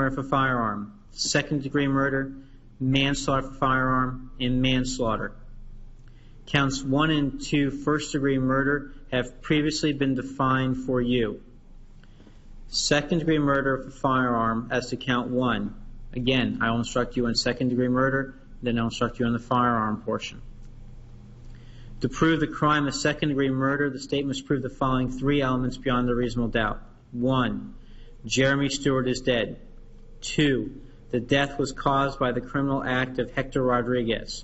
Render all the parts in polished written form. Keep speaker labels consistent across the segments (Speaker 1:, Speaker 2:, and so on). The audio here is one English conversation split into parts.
Speaker 1: murder for firearm, second-degree murder, manslaughter for firearm, and manslaughter. Counts 1 and 2, first-degree murder, have previously been defined for you. Second-degree murder for firearm as to count 1. Again, I will instruct you on second-degree murder, then I'll instruct you on the firearm portion. To prove the crime of second-degree murder, the state must prove the following 3 elements beyond a reasonable doubt. 1. Jeremy Stewart is dead. 2. The death was caused by the criminal act of Hector Rodriguez.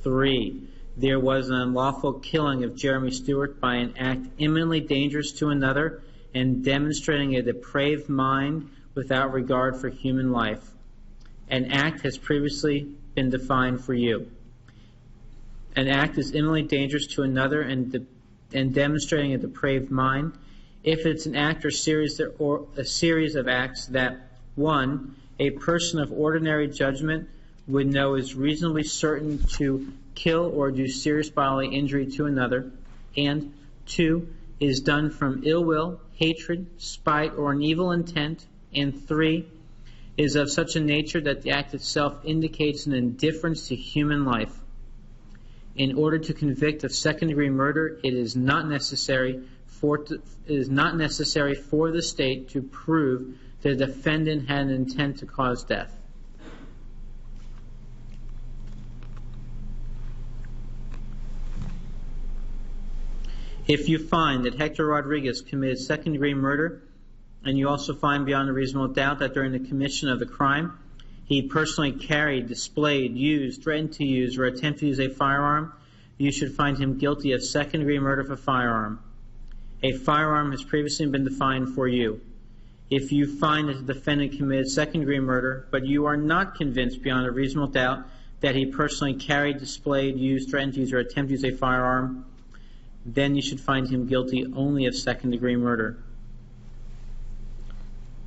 Speaker 1: 3. There was an unlawful killing of Jeremy Stewart by an act imminently dangerous to another and demonstrating a depraved mind without regard for human life. An act has previously been defined for you. An act is imminently dangerous to another and demonstrating a depraved mind if it's an act or a series of acts that, 1, a person of ordinary judgment would know is reasonably certain to kill or do serious bodily injury to another, and 2, is done from ill will, hatred, spite, or an evil intent, and 3, is of such a nature that the act itself indicates an indifference to human life. In order to convict of second-degree murder, it is not necessary for the state to prove the defendant had an intent to cause death. If you find that Hector Rodriguez committed second-degree murder, and you also find beyond a reasonable doubt that during the commission of the crime, he personally carried, displayed, used, threatened to use, or attempted to use a firearm, you should find him guilty of second-degree murder for firearm. A firearm has previously been defined for you. If you find that the defendant committed second-degree murder, but you are not convinced beyond a reasonable doubt that he personally carried, displayed, used, threatened to use, or attempted to use a firearm, then you should find him guilty only of second-degree murder.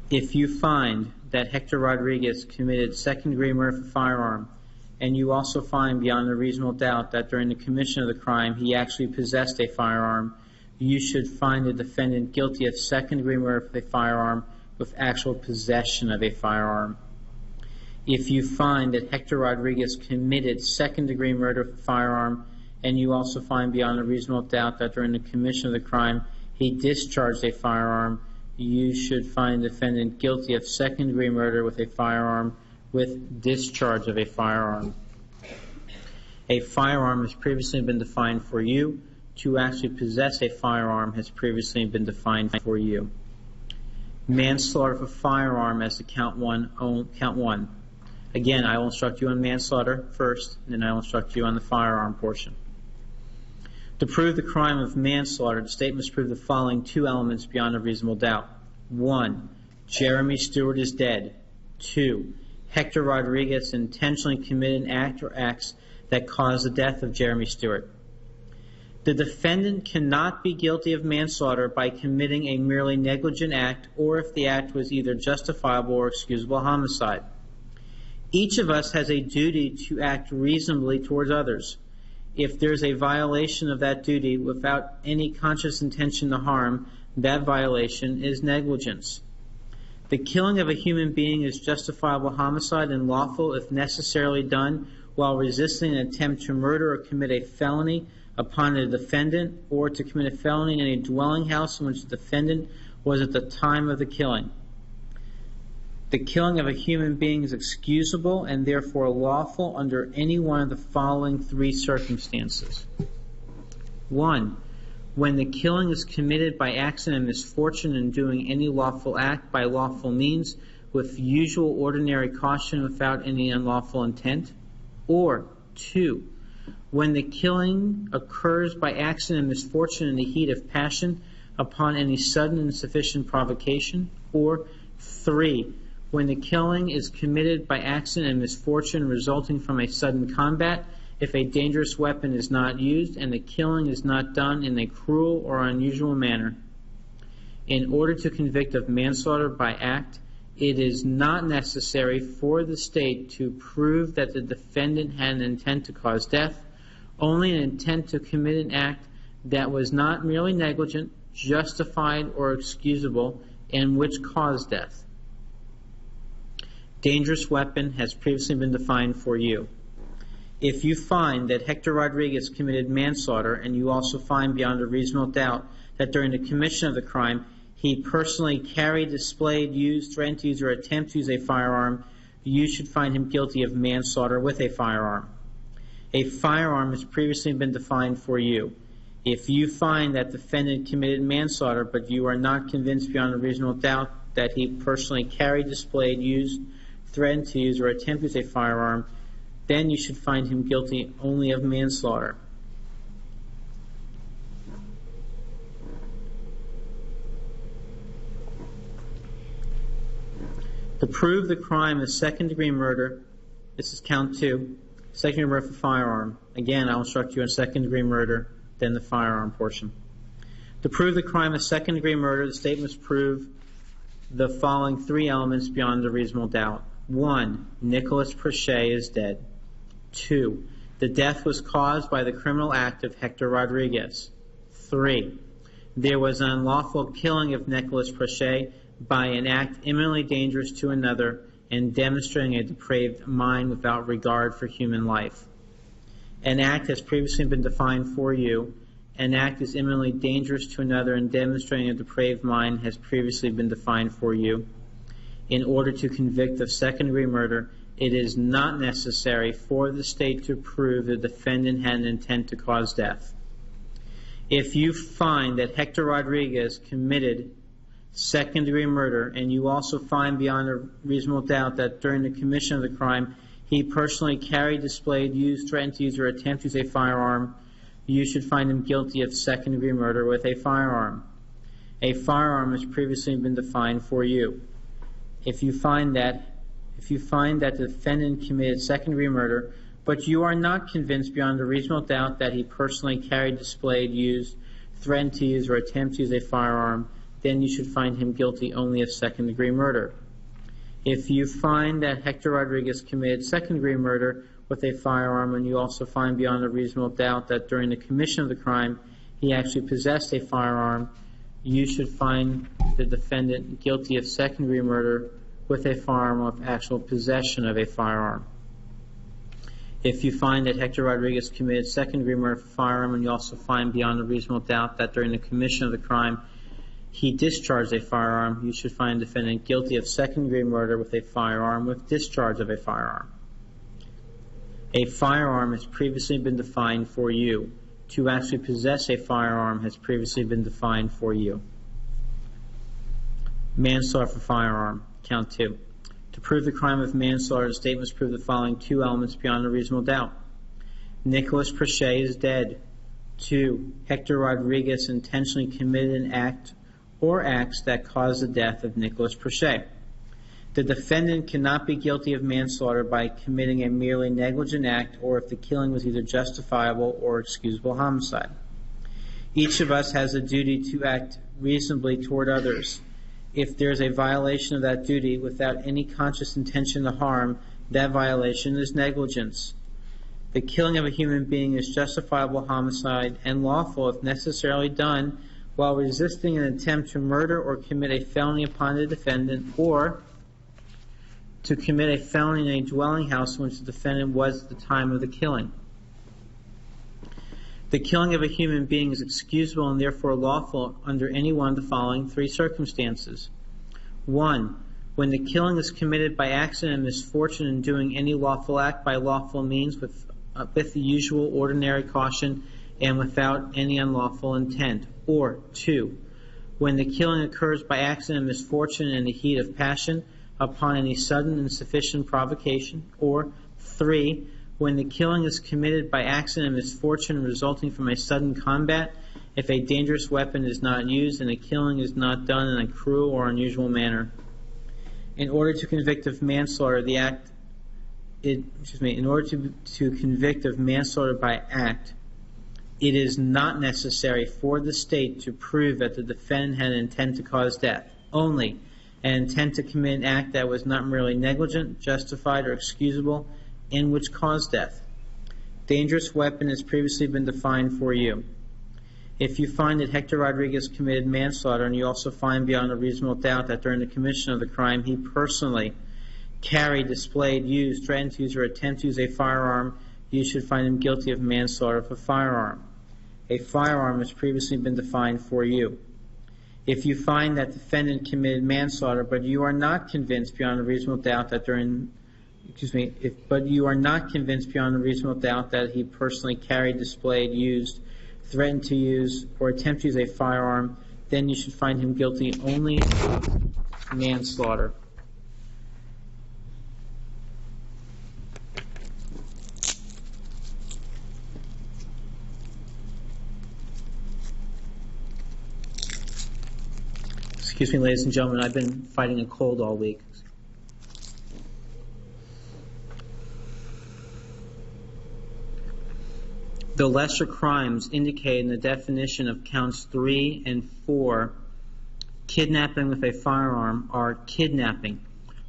Speaker 1: If you find that Hector Rodriguez committed second-degree murder for firearm, and you also find beyond a reasonable doubt that during the commission of the crime he actually possessed a firearm, you should find the defendant guilty of second-degree murder for a firearm with actual possession of a firearm. If you find that Hector Rodriguez committed second-degree murder for firearm, and you also find beyond a reasonable doubt that during the commission of the crime he discharged a firearm, you should find the defendant guilty of second-degree murder with a firearm with discharge of a firearm. A firearm has previously been defined for you. To actually possess a firearm has previously been defined for you. Manslaughter for firearm as to count one. Again, I will instruct you on manslaughter first, and then I will instruct you on the firearm portion. To prove the crime of manslaughter, the state must prove the following 2 elements beyond a reasonable doubt. 1. Jeremy Stewart is dead. 2. Hector Rodriguez intentionally committed an act or acts that caused the death of Jeremy Stewart. The defendant cannot be guilty of manslaughter by committing a merely negligent act or if the act was either justifiable or excusable homicide. Each of us has a duty to act reasonably towards others. If there's a violation of that duty without any conscious intention to harm, that violation is negligence. The killing of a human being is justifiable homicide and lawful if necessarily done while resisting an attempt to murder or commit a felony upon a defendant or to commit a felony in a dwelling house in which the defendant was at the time of the killing. The killing of a human being is excusable and therefore lawful under any one of the following 3 circumstances. 1. When the killing is committed by accident and misfortune in doing any lawful act by lawful means with usual ordinary caution without any unlawful intent. Or 2. When the killing occurs by accident and misfortune in the heat of passion upon any sudden and sufficient provocation. Or 3. When the killing is committed by accident and misfortune resulting from a sudden combat, if a dangerous weapon is not used and the killing is not done in a cruel or unusual manner. In order to convict of manslaughter by act, it is not necessary for the state to prove that the defendant had an intent to cause death, only an intent to commit an act that was not merely negligent, justified, or excusable, and which caused death. Dangerous weapon has previously been defined for you. If you find that Hector Rodriguez committed manslaughter, and you also find beyond a reasonable doubt that during the commission of the crime he personally carried, displayed, used, threatened to use, or attempt to use a firearm, you should find him guilty of manslaughter with a firearm. A firearm has previously been defined for you. If you find that defendant committed manslaughter, but you are not convinced beyond a reasonable doubt that he personally carried, displayed, used, threatened to use, or attempt to use a firearm, then you should find him guilty only of manslaughter. To prove the crime of second-degree murder, this is count 2, second-degree murder for firearm. Again, I'll instruct you on second-degree murder, then the firearm portion. To prove the crime of second-degree murder, the state must prove the following 3 elements beyond a reasonable doubt. 1, Nicholas Prochet is dead. 2, the death was caused by the criminal act of Hector Rodriguez. 3, there was an unlawful killing of Nicholas Prochet by an act imminently dangerous to another and demonstrating a depraved mind without regard for human life. An act has previously been defined for you. An act is imminently dangerous to another and demonstrating a depraved mind has previously been defined for you. In order to convict of second-degree murder, it is not necessary for the state to prove the defendant had an intent to cause death. If you find that Hector Rodriguez committed second-degree murder, and you also find beyond a reasonable doubt that during the commission of the crime he personally carried, displayed, used, threatened to use, or attempt to use a firearm, you should find him guilty of second-degree murder with a firearm. A firearm has previously been defined for you. If you find that the defendant committed second-degree murder, but you are not convinced beyond a reasonable doubt that he personally carried, displayed, used, threatened to use, or attempt to use a firearm, then you should find him guilty only of second-degree murder. If you find that Hector Rodriguez committed second-degree murder with a firearm, and you also find beyond a reasonable doubt that during the commission of the crime he actually possessed a firearm, you should find the defendant guilty of second-degree murder with a firearm of actual possession of a firearm. If you find that Hector Rodriguez committed second-degree murder with a firearm, and you also find beyond a reasonable doubt that during the commission of the crime he discharged a firearm, you should find the defendant guilty of second-degree murder with a firearm with discharge of a firearm. A firearm has previously been defined for you. To actually possess a firearm has previously been defined for you. Manslaughter for firearm, count 2. To prove the crime of manslaughter, the state must prove the following 2 elements beyond a reasonable doubt. Nicholas Prochet is dead. 2, Hector Rodriguez intentionally committed an act or acts that caused the death of Nicholas Prochet. The defendant cannot be guilty of manslaughter by committing a merely negligent act or if the killing was either justifiable or excusable homicide. Each of us has a duty to act reasonably toward others. If there is a violation of that duty without any conscious intention to harm, that violation is negligence. The killing of a human being is justifiable homicide and lawful if necessarily done while resisting an attempt to murder or commit a felony upon the defendant, or to commit a felony in a dwelling house in which the defendant was at the time of the killing. The killing of a human being is excusable and therefore lawful under any one of the following 3 circumstances. 1, when the killing is committed by accident and misfortune in doing any lawful act by lawful means with the usual ordinary caution and without any unlawful intent. Or 2, when the killing occurs by accident and misfortune in the heat of passion upon any sudden and sufficient provocation. Or 3, when the killing is committed by accident and misfortune resulting from a sudden combat, if a dangerous weapon is not used and the killing is not done in a cruel or unusual manner. In order to convict of manslaughter, in order to convict of manslaughter by act, it is not necessary for the state to prove that the defendant had an intent to cause death. Only an intent to commit an act that was not merely negligent, justified, or excusable, and which caused death. Dangerous weapon has previously been defined for you. If you find that Hector Rodriguez committed manslaughter, and you also find beyond a reasonable doubt that during the commission of the crime he personally carried, displayed, used, threatened to use, or attempt to use a firearm, you should find him guilty of manslaughter of a firearm. A firearm has previously been defined for you. If you find that defendant committed manslaughter, but you are not convinced beyond a reasonable doubt that you are not convinced beyond a reasonable doubt that he personally carried, displayed, used, threatened to use, or attempt to use a firearm, then you should find him guilty only of manslaughter. Excuse me, ladies and gentlemen, I've been fighting a cold all week. The lesser crimes indicated in the definition of counts 3 and 4, kidnapping with a firearm, are kidnapping,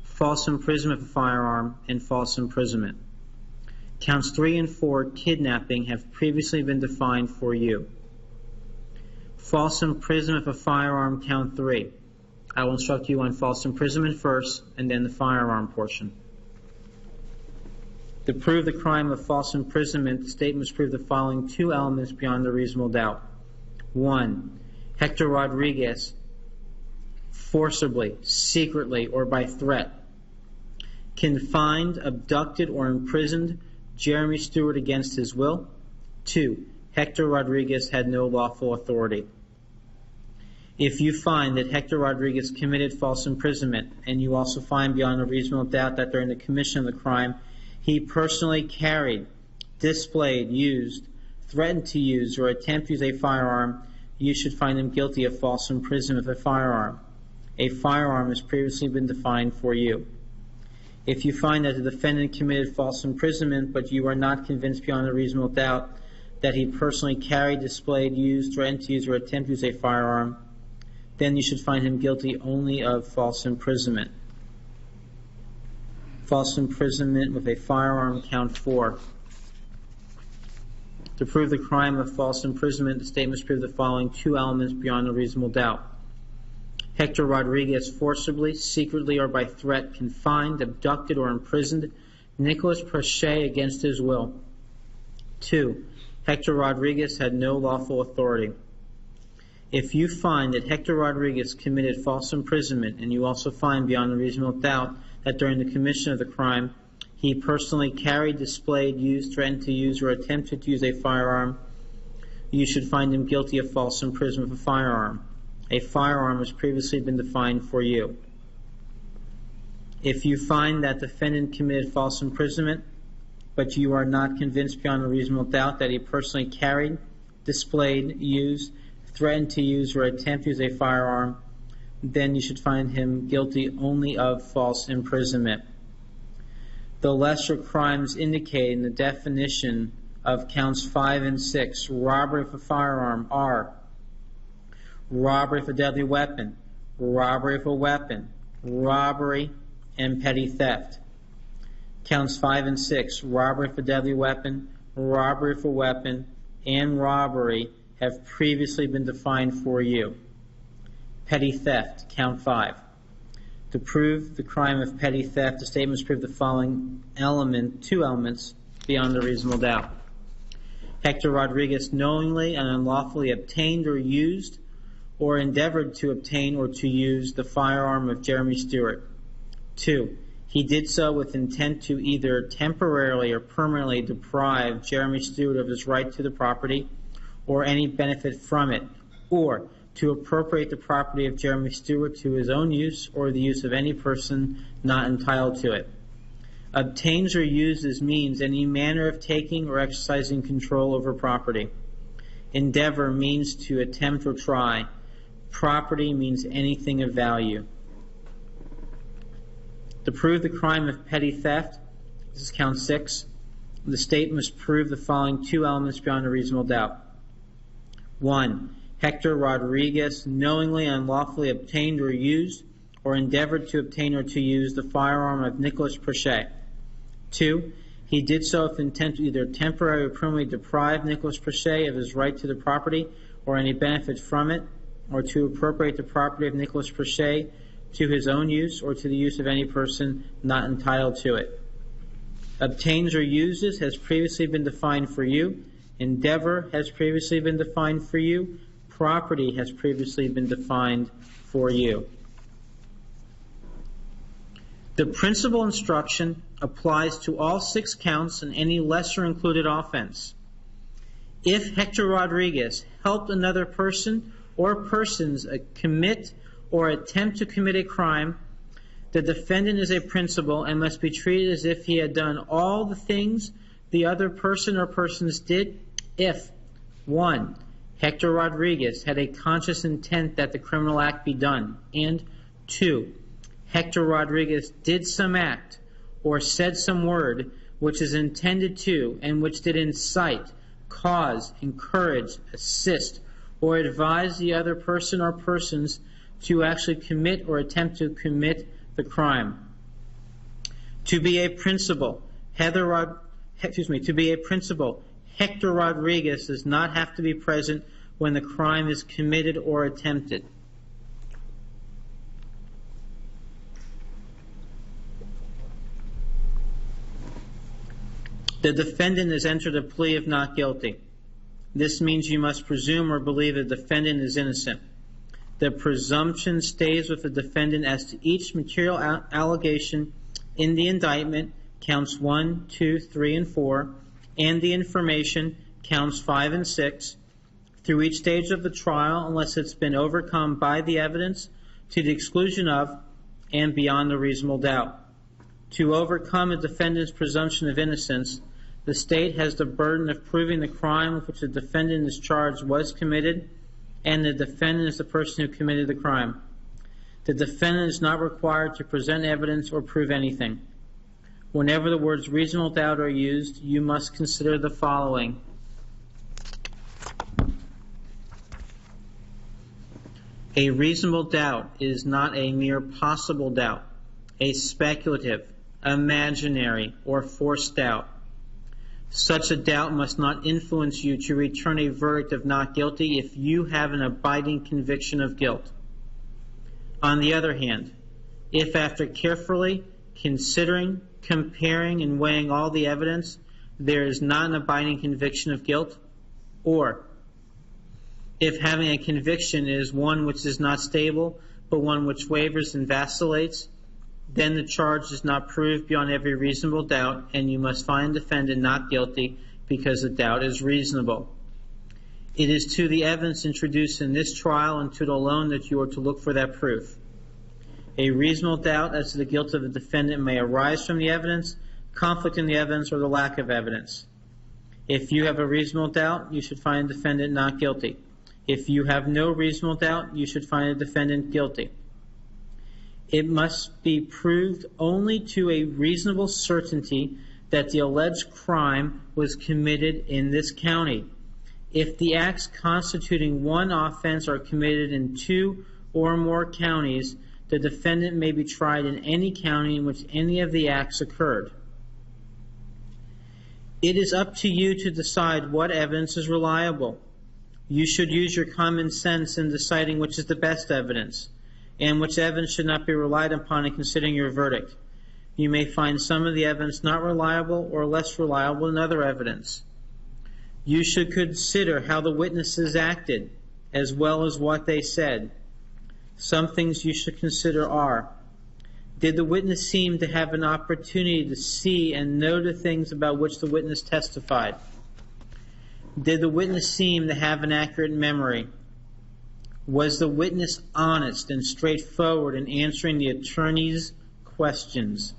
Speaker 1: false imprisonment of a firearm, and false imprisonment. Counts 3 and 4, kidnapping, have previously been defined for you. False imprisonment of a firearm, count 3. I will instruct you on false imprisonment first, and then the firearm portion. To prove the crime of false imprisonment, the state must prove the following two elements beyond a reasonable doubt. 1. Hector Rodriguez forcibly, secretly, or by threat confined, abducted, or imprisoned Jeremy Stewart against his will. 2. Hector Rodriguez had no lawful authority. If you find that Hector Rodriguez committed false imprisonment, and you also find beyond a reasonable doubt that during the commission of the crime he personally carried, displayed, used, threatened to use, or attempt to use a firearm, you should find him guilty of false imprisonment of a firearm. A firearm has previously been defined for you. If you find that the defendant committed false imprisonment, but you are not convinced beyond a reasonable doubt that he personally carried, displayed, used, threatened to use, or attempt to use a firearm, then you should find him guilty only of false imprisonment. False imprisonment with a firearm, count 4. To prove the crime of false imprisonment, the state must prove the following two elements beyond a reasonable doubt. Hector Rodriguez forcibly, secretly, or by threat confined, abducted, or imprisoned Nicholas Prochet against his will. 2. Hector Rodriguez had no lawful authority. If you find that Hector Rodriguez committed false imprisonment, and you also find beyond a reasonable doubt that during the commission of the crime he personally carried, displayed, used, threatened to use, or attempted to use a firearm, you should find him guilty of false imprisonment of a firearm. A firearm has previously been defined for you. If you find that defendant committed false imprisonment, but you are not convinced beyond a reasonable doubt that he personally carried, displayed, used, threatened to use, or attempt to use a firearm, then you should find him guilty only of false imprisonment. The lesser crimes indicated in the definition of counts 5 and 6, robbery of a firearm, are robbery of a deadly weapon, robbery of a weapon, robbery, and petty theft. Counts 5 and 6, robbery of a deadly weapon, robbery of a weapon, and robbery have previously been defined for you. Petty theft, count 5. To prove the crime of petty theft, the state must prove the following two elements beyond a reasonable doubt. Hector Rodriguez knowingly and unlawfully obtained or used or endeavored to obtain or to use the firearm of Jeremy Stewart. 2. He did so with intent to either temporarily or permanently deprive Jeremy Stewart of his right to the property or any benefit from it, or to appropriate the property of Jeremy Stewart to his own use or the use of any person not entitled to it. Obtains or uses means any manner of taking or exercising control over property. Endeavor means to attempt or try. Property means anything of value. To prove the crime of petty theft, this is count 6, the state must prove the following two elements beyond a reasonable doubt. 1. Hector Rodriguez knowingly and unlawfully obtained or used or endeavored to obtain or to use the firearm of Nicholas Prochet. 2. He did so with intent to either temporarily or permanently deprive Nicholas Prochet of his right to the property or any benefit from it, or to appropriate the property of Nicholas Prochet to his own use or to the use of any person not entitled to it. Obtains or uses has previously been defined for you. Endeavor has previously been defined for you. Property has previously been defined for you. The principal instruction applies to all 6 counts and any lesser included offense. If Hector Rodriguez helped another person or persons commit or attempt to commit a crime, the defendant is a principal and must be treated as if he had done all the things the other person or persons did if 1. Hector Rodriguez had a conscious intent that the criminal act be done, and 2. Hector Rodriguez did some act or said some word which is intended to and which did incite, cause, encourage, assist, or advise the other person or persons to actually commit or attempt to commit the crime. To be a principal, Hector Rodriguez does not have to be present when the crime is committed or attempted. The defendant has entered a plea of not guilty. This means you must presume or believe the defendant is innocent. The presumption stays with the defendant as to each material allegation in the indictment, counts 1, 2, 3, and 4, and the information, counts 5 and 6, through each stage of the trial unless it's been overcome by the evidence to the exclusion of and beyond a reasonable doubt. To overcome a defendant's presumption of innocence, the state has the burden of proving the crime with which the defendant is charged was committed, and the defendant is the person who committed the crime. The defendant is not required to present evidence or prove anything. Whenever the words reasonable doubt are used, you must consider the following. A reasonable doubt is not a mere possible doubt, a speculative, imaginary, or forced doubt. Such a doubt must not influence you to return a verdict of not guilty if you have an abiding conviction of guilt. On the other hand, if after carefully considering, comparing, and weighing all the evidence, there is not an abiding conviction of guilt, or if having a conviction is one which is not stable, but one which wavers and vacillates, then the charge is not proved beyond every reasonable doubt, and you must find the defendant not guilty because the doubt is reasonable. It is to the evidence introduced in this trial and to it alone that you are to look for that proof. A reasonable doubt as to the guilt of the defendant may arise from the evidence, conflict in the evidence, or the lack of evidence. If you have a reasonable doubt, you should find the defendant not guilty. If you have no reasonable doubt, you should find the defendant guilty. It must be proved only to a reasonable certainty that the alleged crime was committed in this county. If the acts constituting one offense are committed in 2 or more counties, the defendant may be tried in any county in which any of the acts occurred. It is up to you to decide what evidence is reliable. You should use your common sense in deciding which is the best evidence, and which evidence should not be relied upon in considering your verdict. You may find some of the evidence not reliable or less reliable than other evidence. You should consider how the witnesses acted, as well as what they said. Some things you should consider are: did the witness seem to have an opportunity to see and know the things about which the witness testified? Did the witness seem to have an accurate memory? Was the witness honest and straightforward in answering the attorney's questions?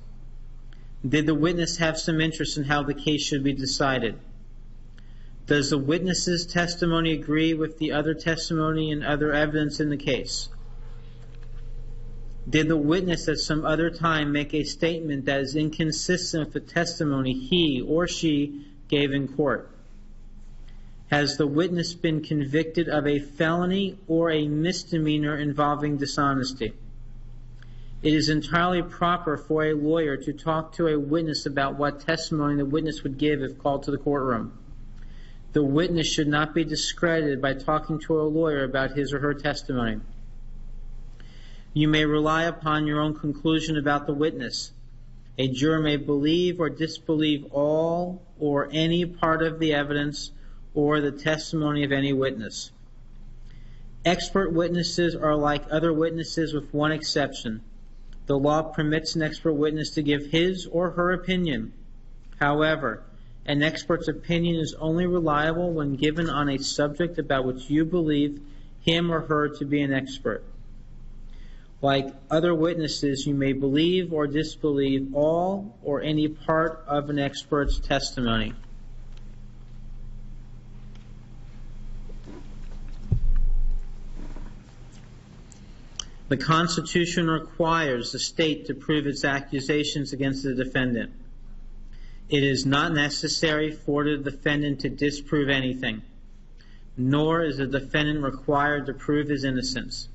Speaker 1: Did the witness have some interest in how the case should be decided? Does the witness's testimony agree with the other testimony and other evidence in the case? Did the witness at some other time make a statement that is inconsistent with the testimony he or she gave in court? Has the witness been convicted of a felony or a misdemeanor involving dishonesty? It is entirely proper for a lawyer to talk to a witness about what testimony the witness would give if called to the courtroom. The witness should not be discredited by talking to a lawyer about his or her testimony. You may rely upon your own conclusion about the witness. A juror may believe or disbelieve all or any part of the evidence or the testimony of any witness. Expert witnesses are like other witnesses with one exception. The law permits an expert witness to give his or her opinion. However, an expert's opinion is only reliable when given on a subject about which you believe him or her to be an expert. Like other witnesses, you may believe or disbelieve all or any part of an expert's testimony. The Constitution requires the state to prove its accusations against the defendant. It is not necessary for the defendant to disprove anything, nor is the defendant required to prove his innocence.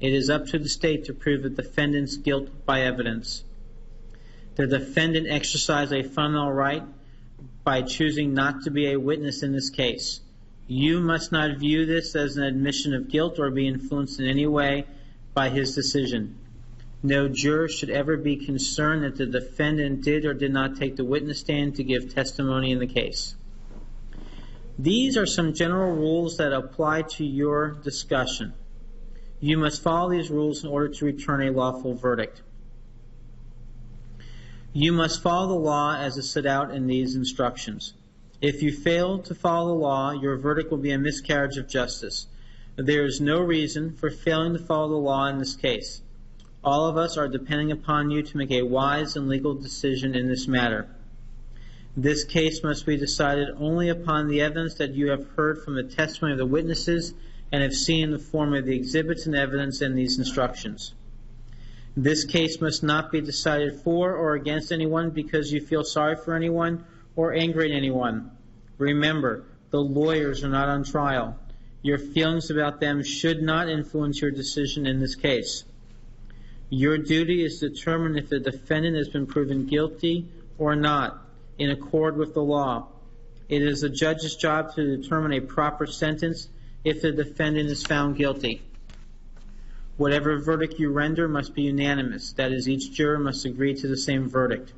Speaker 1: It is up to the state to prove the defendant's guilt by evidence. The defendant exercised a fundamental right by choosing not to be a witness in this case. You must not view this as an admission of guilt or be influenced in any way by his decision. No juror should ever be concerned that the defendant did or did not take the witness stand to give testimony in the case. These are some general rules that apply to your discussion. You must follow these rules in order to return a lawful verdict. You must follow the law as is set out in these instructions. If you fail to follow the law, your verdict will be a miscarriage of justice. There is no reason for failing to follow the law in this case. All of us are depending upon you to make a wise and legal decision in this matter. This case must be decided only upon the evidence that you have heard from the testimony of the witnesses and have seen in the form of the exhibits and evidence in these instructions. This case must not be decided for or against anyone because you feel sorry for anyone or angry at anyone. Remember, the lawyers are not on trial. Your feelings about them should not influence your decision in this case. Your duty is to determine if the defendant has been proven guilty or not in accord with the law. It is the judge's job to determine a proper sentence if the defendant is found guilty. Whatever verdict you render must be unanimous. That is, each juror must agree to the same verdict.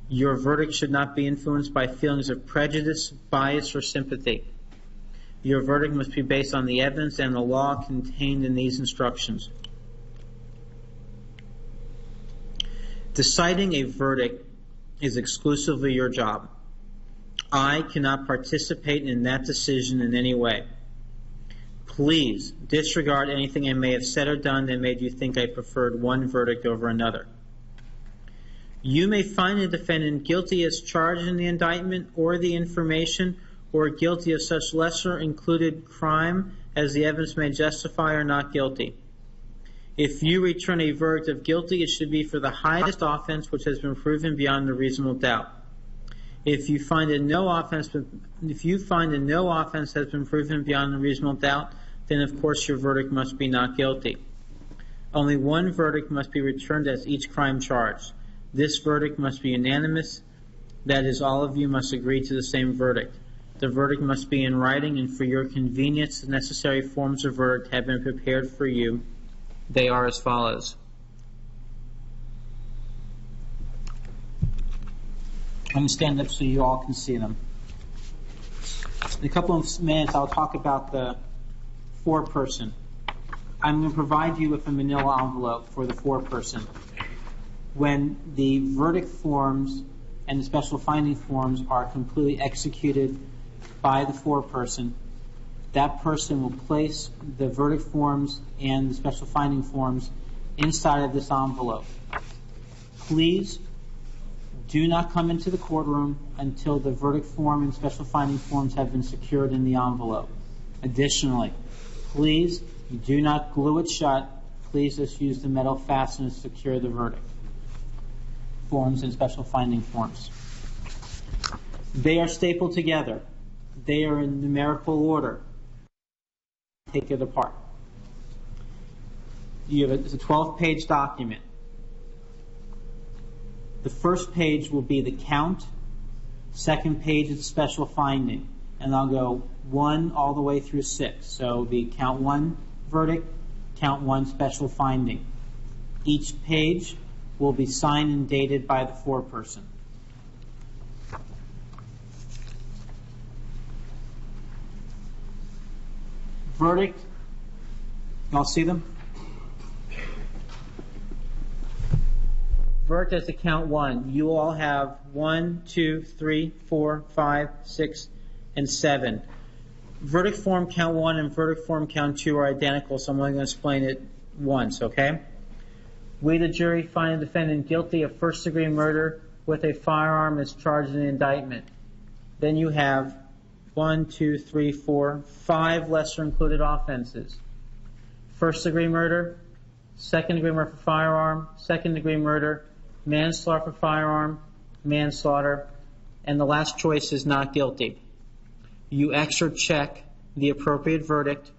Speaker 1: Your verdict should not be influenced by feelings of prejudice, bias, or sympathy. Your verdict must be based on the evidence and the law contained in these instructions. Deciding a verdict is exclusively your job. I cannot participate in that decision in any way. Please disregard anything I may have said or done that made you think I preferred one verdict over another. You may find the defendant guilty as charged in the indictment or the information, or guilty of such lesser included crime as the evidence may justify, or not guilty. If you return a verdict of guilty, it should be for the highest offense which has been proven beyond a reasonable doubt. If you find that no offense has been proven beyond a reasonable doubt, then of course your verdict must be not guilty. Only one verdict must be returned as each crime charged. This verdict must be unanimous. That is, all of you must agree to the same verdict. The verdict must be in writing, and for your convenience, the necessary forms of verdict have been prepared for you. They are as follows. I'm going to stand up so you all can see them. In a couple of minutes, I'll talk about the four-person. I'm going to provide you with a manila envelope for the four-person. When the verdict forms and the special finding forms are completely executed by the four-person, that person will place the verdict forms and the special finding forms inside of this envelope. Please do not come into the courtroom until the verdict form and special finding forms have been secured in the envelope. Additionally, please do not glue it shut. Please just use the metal fastener to secure the verdict forms and special finding forms. They are stapled together. They are in numerical order. Take it apart. It's a 12-page document. The first page will be the count. Second page is special finding. And I'll go 1 all the way through 6. So the count 1 verdict, count 1 special finding. Each page will be signed and dated by the foreperson. Verdict. Y'all see them? Verdict as to count 1. You all have 1, 2, 3, 4, 5, 6, and 7. Verdict form count 1 and verdict form count 2 are identical, so I'm only going to explain it once, okay? We, the jury, find the defendant guilty of first-degree murder with a firearm as charged in the indictment. Then you have 1, 2, 3, 4, 5 lesser-included offenses. First-degree murder, second-degree murder for firearm, second-degree murder, manslaughter for firearm, manslaughter, and the last choice is not guilty. You extra check the appropriate verdict,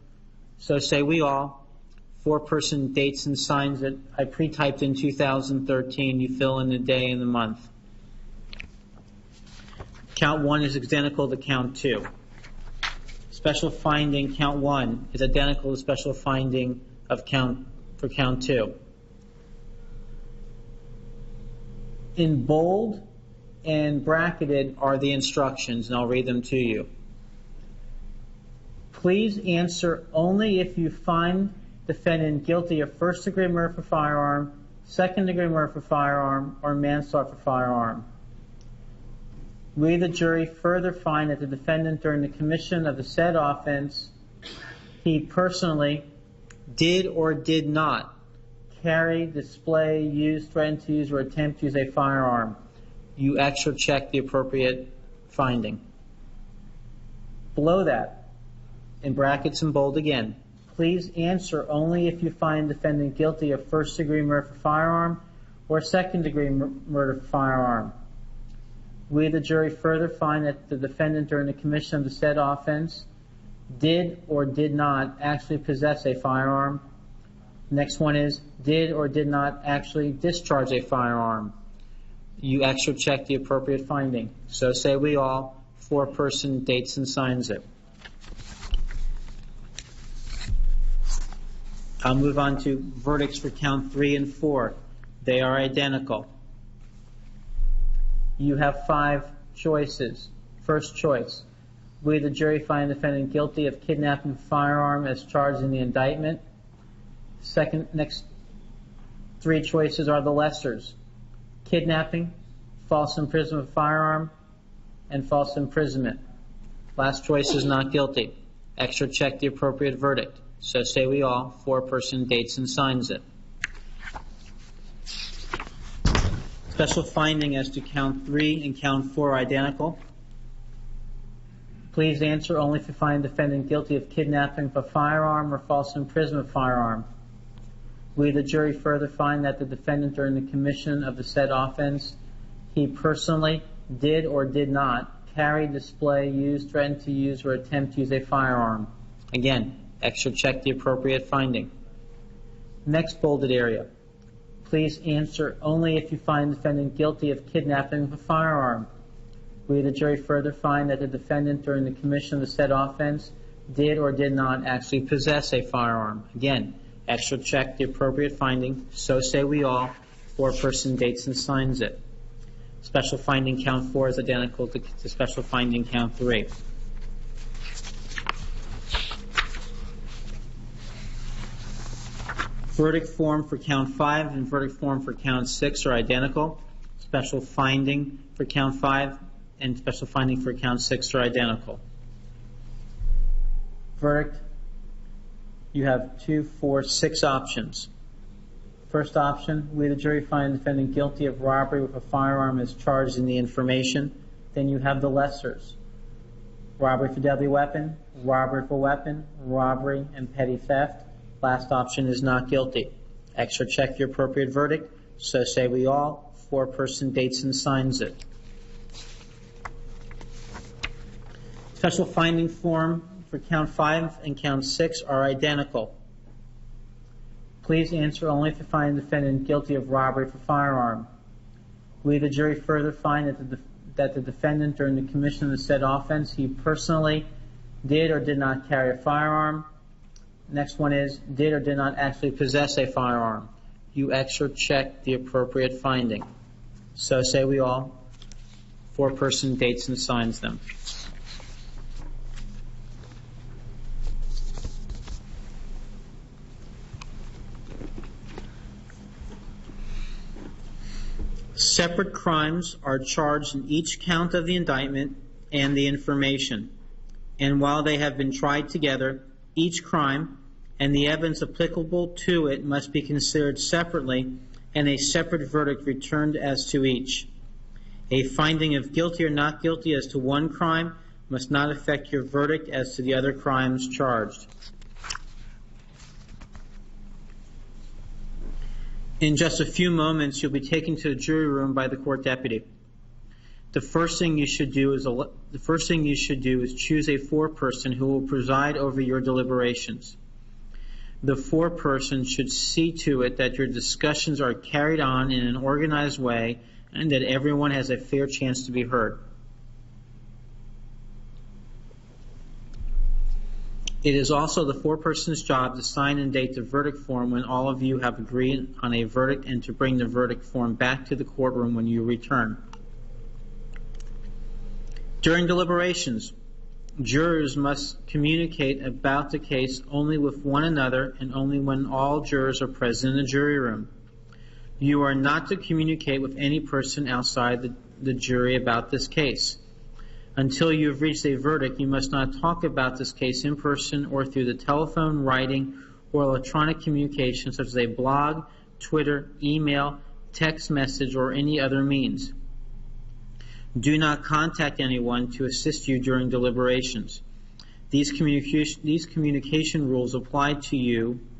Speaker 1: so say we all, foreperson dates and signs it. I pre-typed in 2013, you fill in the day and the month. Count 1 is identical to count 2. Special finding count 1 is identical to special finding of count 2. In bold and bracketed are the instructions, and I'll read them to you. Please answer only if you find defendant guilty of first-degree murder for firearm, second-degree murder for firearm, or manslaughter for firearm. We, the jury, further find that the defendant, during the commission of the said offense, he personally did or did not carry, display, use, threaten to use, or attempt to use a firearm. You extra check the appropriate finding. Below that, in brackets and bold again, please answer only if you find defendant guilty of first-degree murder for firearm or second-degree murder for firearm. We, the jury, further find that the defendant, during the commission of the said offense, did or did not actually possess a firearm. Next one is, did or did not actually discharge a firearm. You extra check the appropriate finding. So say we all, foreperson dates and signs it. I'll move on to verdicts for count 3 and 4. They are identical. You have 5 choices. First choice, we, the jury, find the defendant guilty of kidnapping a firearm as charged in the indictment. Next 3 choices are the lessers: kidnapping, false imprisonment of firearm, and false imprisonment. Last choice is not guilty. Extra check the appropriate verdict. So say we all, foreperson dates and signs it. Special finding as to count 3 and count 4 are identical. Please answer only if you find defendant guilty of kidnapping of a firearm or false imprisonment of firearm. We, the jury, further find that the defendant, during the commission of the said offense, he personally did or did not carry, display, use, threaten to use, or attempt to use a firearm. Again, extra check the appropriate finding. Next bolded area. Please answer only if you find defendant guilty of kidnapping of a firearm. We, the jury, further find that the defendant, during the commission of the said offense, did or did not actually possess a firearm. Again, extra check the appropriate finding. So say we all, foreperson dates and signs it. Special finding count 4 is identical to special finding count 3. Verdict form for count 5 and verdict form for count 6 are identical. Special finding for count 5 and special finding for count 6 are identical. Verdict, you have 2, 4, 6 options. First option, we, the jury, find defendant guilty of robbery with a firearm as charged in the information. Then you have the lessers: robbery for deadly weapon, robbery for weapon, robbery, and petty theft. Last option is not guilty. Extra check your appropriate verdict. So say we all, foreperson dates and signs it. Special finding form for count 5 and count 6 are identical. Please answer only if you find the defendant guilty of robbery for firearm. We, the jury, further find that the defendant, during the commission of the said offense, he personally did or did not carry a firearm. Next one is, did or did not actually possess a firearm. You X or check the appropriate finding. So say we all. Foreperson dates and signs them. Separate crimes are charged in each count of the indictment and the information. And while they have been tried together, each crime and the evidence applicable to it must be considered separately and a separate verdict returned as to each. A finding of guilty or not guilty as to one crime must not affect your verdict as to the other crimes charged. In just a few moments, you'll be taken to the jury room by the court deputy. The first thing you should do is choose a foreperson who will preside over your deliberations. The foreperson should see to it that your discussions are carried on in an organized way and that everyone has a fair chance to be heard. It is also the foreperson's job to sign and date the verdict form when all of you have agreed on a verdict and to bring the verdict form back to the courtroom when you return. During deliberations, jurors must communicate about the case only with one another and only when all jurors are present in the jury room. You are not to communicate with any person outside the jury about this case. Until you have reached a verdict, you must not talk about this case in person or through the telephone, writing, or electronic communication such as a blog, Twitter, email, text message, or any other means. Do not contact anyone to assist you during deliberations. These communication rules apply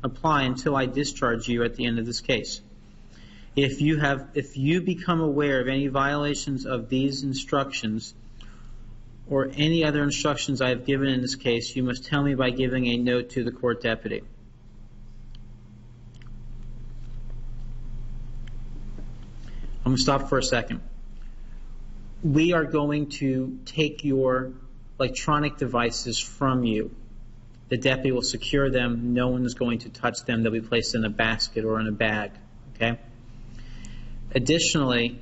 Speaker 1: until I discharge you at the end of this case. If you become aware of any violations of these instructions or any other instructions I have given in this case, you must tell me by giving a note to the court deputy. I'm going to stop for a second. We are going to take your electronic devices from you. The deputy will secure them. No one is going to touch them. They'll be placed in a basket or in a bag. Okay? Additionally,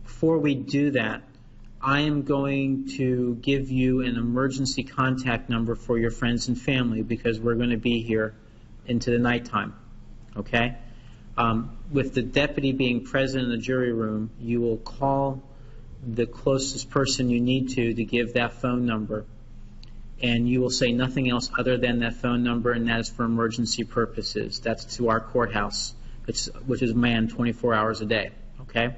Speaker 1: before we do that, I am going to give you an emergency contact number for your friends and family because we're going to be here into the nighttime. Okay? With the deputy being present in the jury room, you will call the closest person you need to give that phone number. And you will say nothing else other than that phone number, and that is for emergency purposes. That's to our courthouse, which is manned 24 hours a day. Okay?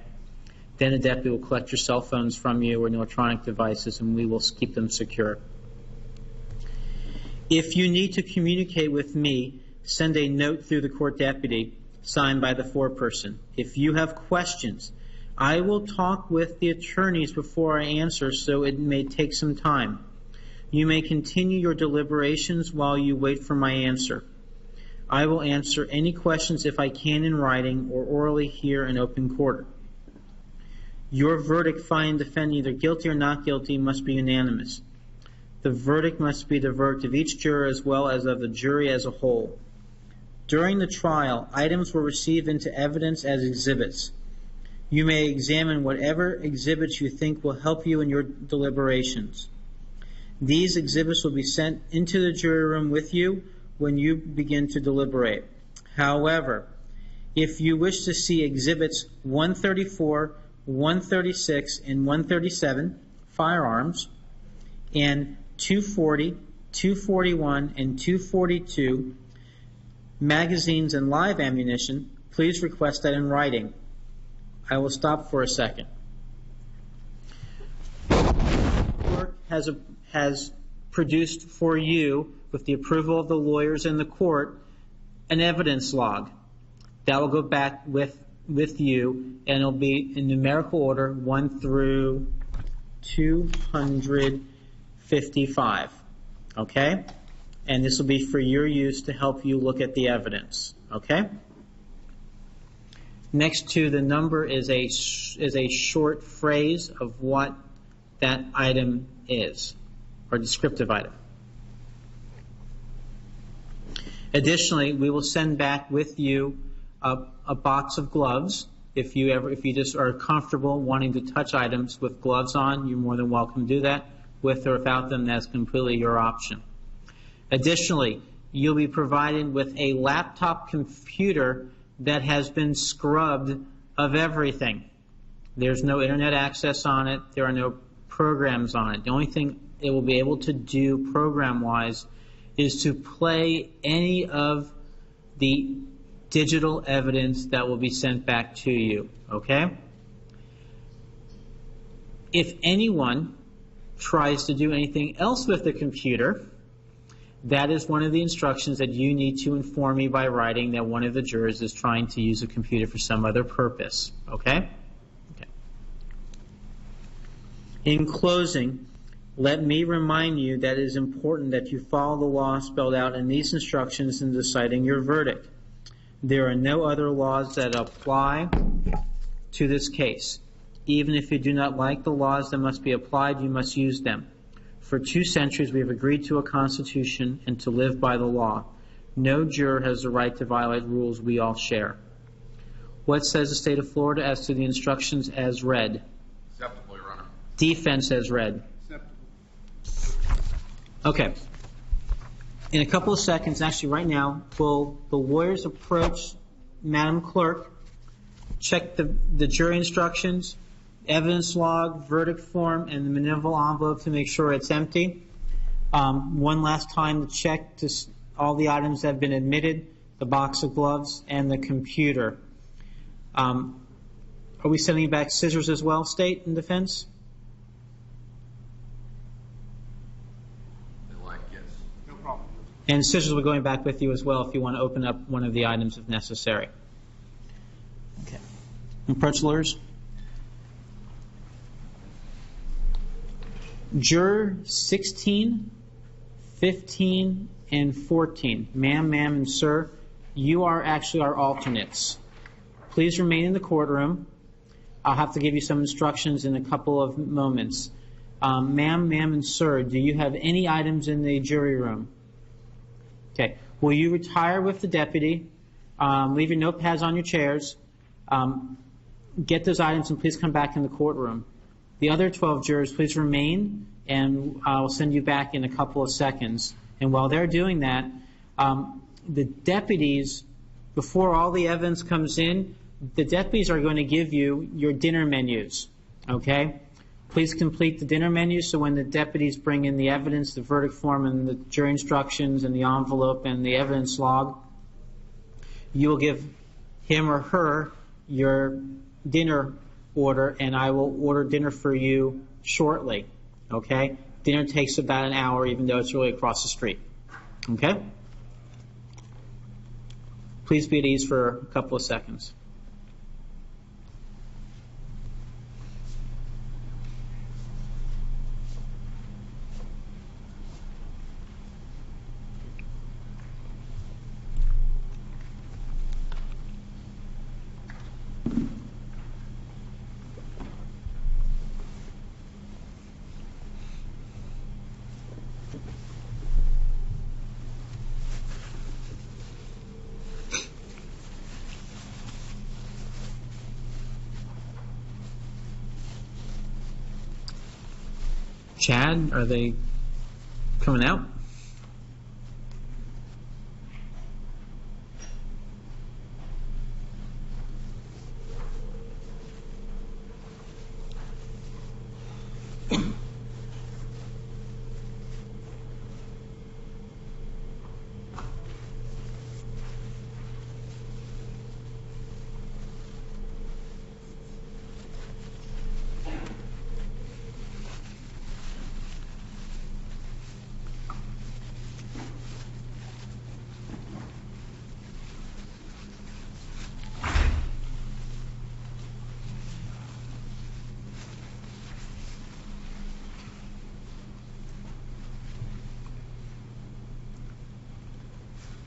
Speaker 1: Then a deputy will collect your cell phones from you or electronic devices, and we will keep them secure. If you need to communicate with me, send a note through the court deputy signed by the foreperson. If you have questions, I will talk with the attorneys before I answer, so it may take some time. You may continue your deliberations while you wait for my answer. I will answer any questions if I can in writing or orally here in open court. Your verdict finding defendant either guilty or not guilty must be unanimous. The verdict must be the verdict of each juror as well as of the jury as a whole. During the trial, items were received into evidence as exhibits. You may examine whatever exhibits you think will help you in your deliberations. These exhibits will be sent into the jury room with you when you begin to deliberate. However, if you wish to see exhibits 134, 136, and 137, firearms, and 240, 241, and 242, magazines and live ammunition, please request that in writing. I will stop for a second. The court has produced for you, with the approval of the lawyers in the court, an evidence log. That will go back with you, and it'll be in numerical order 1 through 255. Okay? And this will be for your use to help you look at the evidence. Okay? Next to the number is a short phrase of what that item is, or descriptive item. Additionally, we will send back with you a box of gloves. If you just are comfortable wanting to touch items with gloves on, you're more than welcome to do that. With or without them, that's completely your option. Additionally, you'll be provided with a laptop computer that has been scrubbed of everything. There's no internet access on it. There are no programs on it. The only thing it will be able to do program-wise is to play any of the digital evidence that will be sent back to you, okay? If anyone tries to do anything else with the computer, that is one of the instructions that you need to inform me by writing, that one of the jurors is trying to use a computer for some other purpose, okay? Okay. In closing, let me remind you that it is important that you follow the law spelled out in these instructions in deciding your verdict. There are no other laws that apply to this case. Even if you do not like the laws that must be applied, you must use them. For 2 centuries, we have agreed to a constitution and to live by the law. No juror has the right to violate rules we all share. What says the state of Florida as to the instructions as read?
Speaker 2: Acceptable, Your Honor.
Speaker 1: Defense as read.
Speaker 2: Acceptable.
Speaker 1: Okay. In a couple of seconds, actually right now, will the lawyers approach Madam Clerk, check the jury instructions, evidence log, verdict form, and the municipal envelope to make sure it's empty. One last time to check all the items that have been admitted, the box of gloves, and the computer. Are we sending back scissors as well, State and Defense?
Speaker 2: Yes. No problem.
Speaker 1: And scissors will be going back with you as well if you want to open up one of the items if necessary. Okay. Approach lawyers. Juror 16, 15, and 14. Ma'am, and sir, you are actually our alternates. Please remain in the courtroom. I'll have to give you some instructions in a couple of moments. Ma'am, and sir, do you have any items in the jury room? Okay. Will you retire with the deputy? Leave your notepads on your chairs. Get those items and please come back in the courtroom. The other 12 jurors, please remain, and I'll send you back in a couple of seconds. And while they're doing that, the deputies, before all the evidence comes in, the deputies are going to give you your dinner menus, okay? Please complete the dinner menu so when the deputies bring in the evidence, the verdict form, and the jury instructions, and the envelope, and the evidence log, you will give him or her your dinner order, and I will order dinner for you shortly, okay? Dinner takes about an hour, even though it's really across the street, okay? Please be at ease for a couple of seconds. Chad, are they coming out?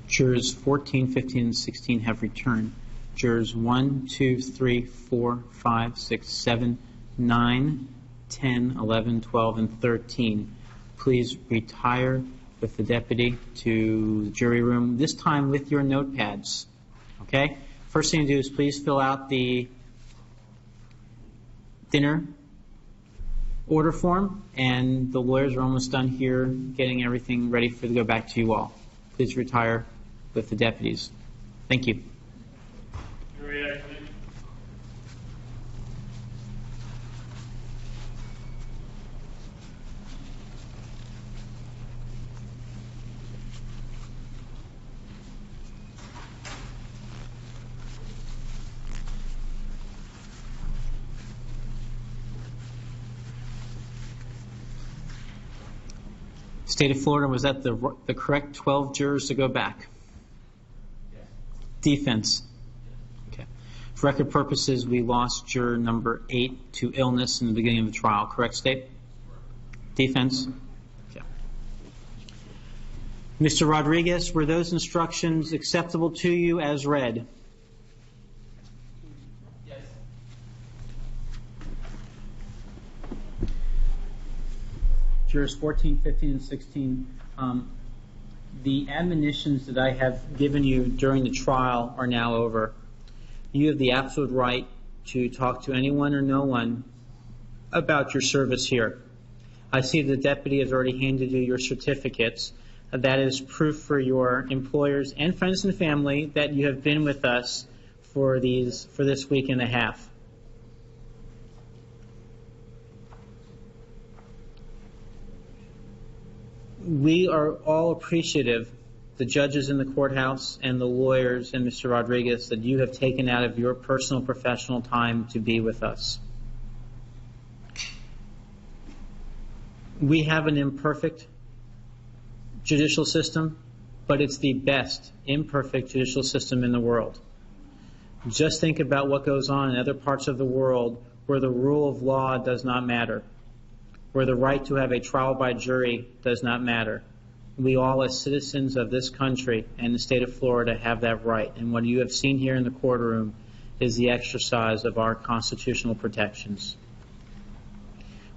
Speaker 1: Jurors 14, 15, and 16 have returned. Jurors 1, 2, 3, 4, 5, 6, 7, 9, 10, 11, 12, and 13. Please retire with the deputy to the jury room, this time with your notepads. Okay? First thing to do is please fill out the dinner order form, and the lawyers are almost done here getting everything ready to go back to you all. Please retire with the deputies. Thank you. State of Florida, was that the correct 12 jurors to go back?
Speaker 2: Yes.
Speaker 1: Defense? Okay. For record purposes, we lost juror number 8 to illness in the beginning of the trial. Correct, State? Defense? Okay. Mr. Rodriguez, were those instructions acceptable to you as read?
Speaker 3: Yes.
Speaker 1: Jurors 14, 15, and 16, the admonitions that I have given you during the trial are now over. You have the absolute right to talk to anyone or no one about your service here. I see the deputy has already handed you your certificates. That is proof for your employers and friends and family that you have been with us for this week and a half. We are all appreciative, the judges in the courthouse and the lawyers and Mr. Rodriguez, that you have taken out of your personal professional time to be with us. We have an imperfect judicial system, but it's the best imperfect judicial system in the world. Just think about what goes on in other parts of the world where the rule of law does not matter, where the right to have a trial by jury does not matter. We all, as citizens of this country and the state of Florida, have that right. And what you have seen here in the courtroom is the exercise of our constitutional protections.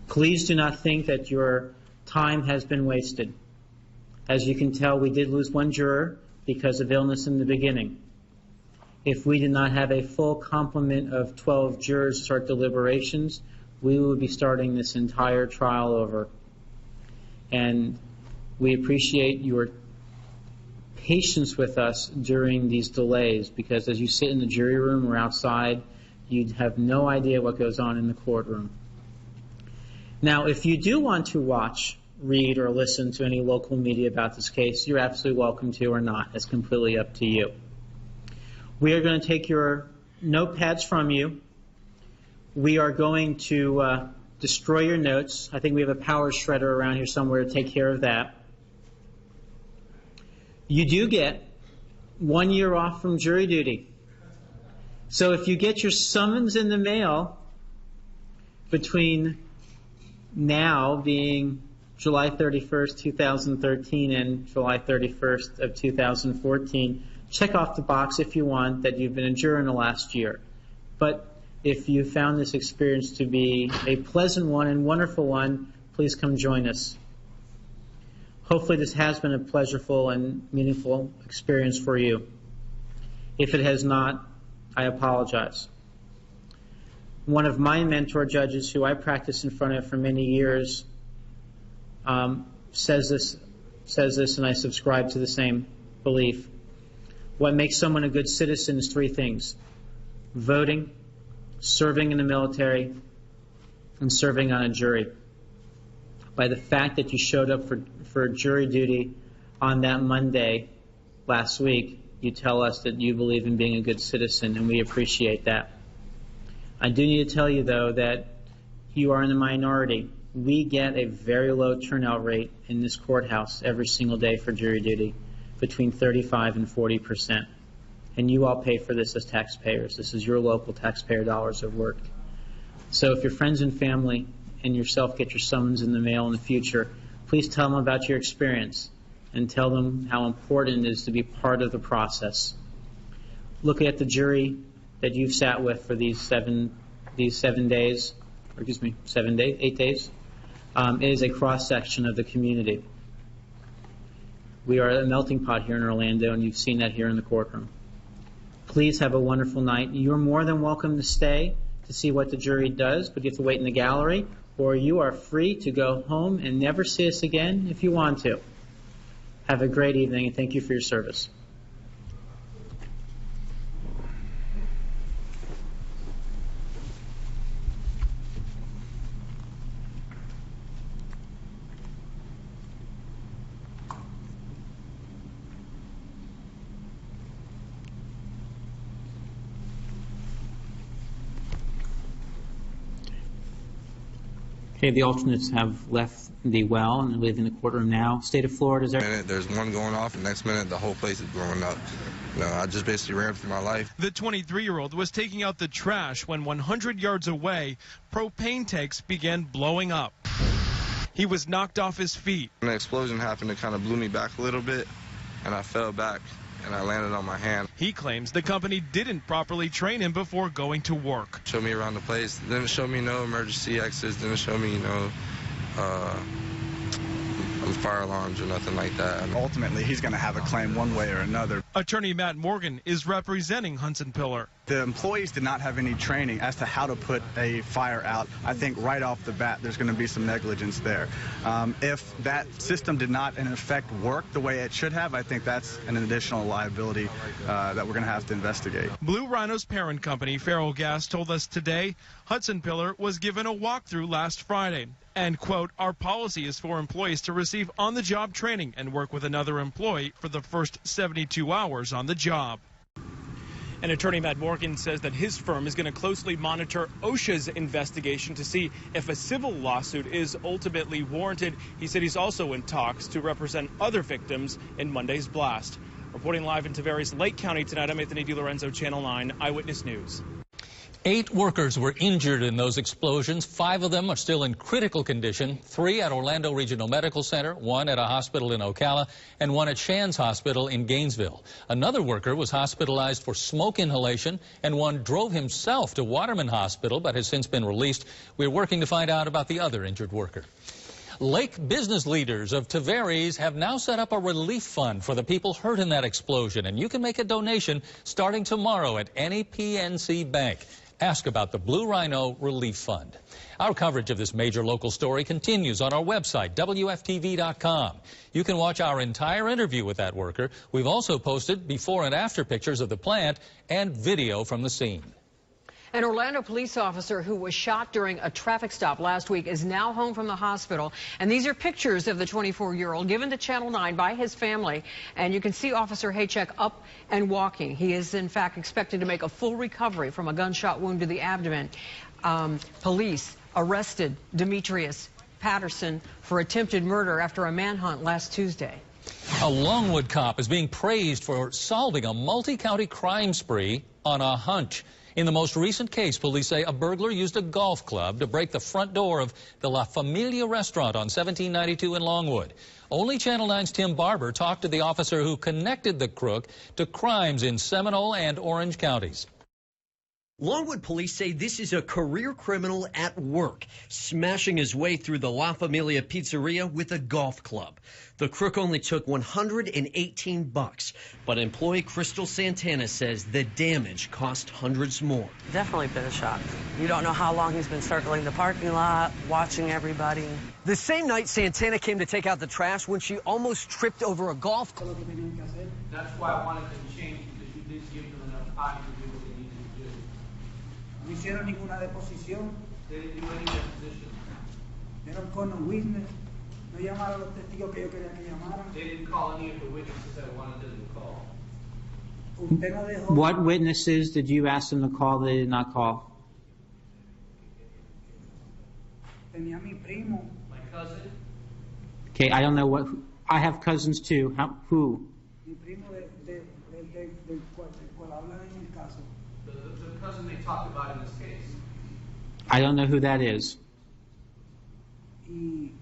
Speaker 1: Please do not think that your time has been wasted. As you can tell, we did lose one juror because of illness in the beginning. If we did not have a full complement of 12 jurors to start deliberations, we would be starting this entire trial over. And we appreciate your patience with us during these delays, because as you sit in the jury room or outside, you'd have no idea what goes on in the courtroom. Now, if you do want to watch, read, or listen to any local media about this case, you're absolutely welcome to or not. It's completely up to you. We are going to take your notepads from you. We are going to destroy your notes. I think we have a power shredder around here somewhere to take care of that. You do get 1 year off from jury duty. So if you get your summons in the mail between now being July 31st, 2013 and July 31st of 2014, check off the box if you want that you've been a juror in the last year. But if you found this experience to be a pleasant one and wonderful one, please come join us. Hopefully this has been a pleasurable and meaningful experience for you. If it has not, I apologize. One of my mentor judges, who I practiced in front of for many years, says this, and I subscribe to the same belief. What makes someone a good citizen is 3 things: voting, serving in the military, and serving on a jury. By the fact that you showed up for jury duty on that Monday last week, you tell us that you believe in being a good citizen, and we appreciate that. I do need to tell you, though, that you are in the minority. We get a very low turnout rate in this courthouse every single day for jury duty, between 35 and 40%. And you all pay for this as taxpayers. This is your local taxpayer dollars that work. So if your friends and family and yourself get your summons in the mail in the future, please tell them about your experience and tell them how important it is to be part of the process. Look at the jury that you've sat with for these 8 days. It is a cross-section of the community. We are a melting pot here in Orlando, and you've seen that here in the courtroom. Please have a wonderful night. You're more than welcome to stay to see what the jury does, but you have to wait in the gallery, or you are free to go home and never see us again if you want to. Have a great evening, and thank you for your service. Okay, the alternates have left the well and are leaving the courtroom now. State of Florida, is there?
Speaker 3: There's one going off, and next minute the whole place is blowing up. I just basically ran through my life.
Speaker 4: The 23-year-old was taking out the trash when 100 yards away, propane tanks began blowing up. He was knocked off his feet.
Speaker 3: When the explosion happened, it kind of blew me back a little bit, and I fell back, and I landed on my hand.
Speaker 4: He claims the company didn't properly train him before going to work.
Speaker 3: Showed me around the place. Didn't show me no emergency exits. Didn't show me fire alarms or nothing like that.
Speaker 5: Ultimately, he's going to have a claim one way or another.
Speaker 4: Attorney Matt Morgan is representing Hudson Pillar.
Speaker 5: The employees did not have any training as to how to put a fire out. I think right off the bat, there's going to be some negligence there. If that system did not, in effect, work the way it should have, I think that's an additional liability that we're going to have to investigate.
Speaker 4: Blue Rhino's parent company, Feral Gas, told us today Hudson Pillar was given a walkthrough last Friday. And, quote, our policy is for employees to receive on-the-job training and work with another employee for the first 72 hours on the job. And attorney Matt Morgan says that his firm is going to closely monitor OSHA's investigation to see if a civil lawsuit is ultimately warranted. He said he's also in talks to represent other victims in Monday's blast. Reporting live in Tavares Lake County tonight, I'm Anthony DiLorenzo, Channel 9 Eyewitness News.
Speaker 6: 8 workers were injured in those explosions. 5 of them are still in critical condition. 3 at Orlando Regional Medical Center, 1 at a hospital in Ocala, and 1 at Shands Hospital in Gainesville. Another worker was hospitalized for smoke inhalation, and 1 drove himself to Waterman Hospital but has since been released. We're working to find out about the other injured worker. Lake business leaders of Tavares have now set up a relief fund for the people hurt in that explosion, and you can make a donation starting tomorrow at any PNC bank. Ask about the Blue Rhino Relief Fund. Our coverage of this major local story continues on our website, WFTV.com. You can watch our entire interview with that worker. We've also posted before and after pictures of the plant and video from the scene.
Speaker 7: An Orlando police officer who was shot during a traffic stop last week is now home from the hospital. And these are pictures of the 24-year-old given to Channel 9 by his family. And you can see Officer Haycheck up and walking. He is, in fact, expected to make a full recovery from a gunshot wound to the abdomen. Police arrested Demetrius Patterson for attempted murder after a manhunt last Tuesday.
Speaker 6: A Longwood cop is being praised for solving a multi-county crime spree on a hunch. In the most recent case, police say a burglar used a golf club to break the front door of the La Familia restaurant on 1792 in Longwood. Only Channel 9's Tim Barber talked to the officer who connected the crook to crimes in Seminole and Orange counties.
Speaker 8: Longwood police say this is a career criminal at work, smashing his way through the La Familia pizzeria with a golf club. The crook only took $118, but employee Crystal Santana says the damage cost hundreds more.
Speaker 9: Definitely been a shock. You don't know how long he's been circling the parking lot, watching everybody.
Speaker 8: The same night Santana came to take out the trash when she almost tripped over a golf club.
Speaker 1: That's why I wanted them changed, because you did give them enough time to do what they needed to do.
Speaker 10: No hicieron ninguna deposición.
Speaker 1: They didn't do any deposition.
Speaker 10: Dieron con un witness. No llamaron a los testigos que yo quería que llamaran.
Speaker 1: They didn't call any of the witnesses that I wanted them to call.
Speaker 10: Usted no dejó.
Speaker 1: What witnesses did you ask them to call that they did not call?
Speaker 10: Tenía mi primo.
Speaker 1: My cousin. Okay, I don't know what. I have cousins too. Who?
Speaker 10: Mi primo del cual hablan en el caso.
Speaker 1: The cousin they talked about in this case. I don't know who that is.
Speaker 10: Y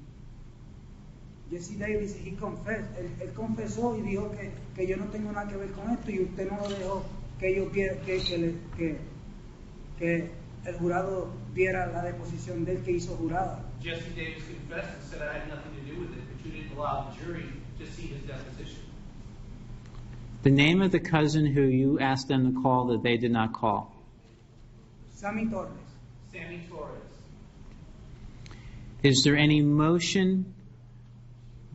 Speaker 10: Jesse Davis, he confessed. Él confesó y dijo que yo no tengo nada que ver con esto y usted no lo dejó que el jurado diera la deposición de él que hizo jurada.
Speaker 1: Jesse Davis confessed and said I had nothing to do with it, but you didn't allow the jury
Speaker 11: to see his deposition.
Speaker 1: The name of the cousin who you asked them to call that they did not call.
Speaker 10: Sammy Torres.
Speaker 11: Sammy Torres.
Speaker 1: Is there any motion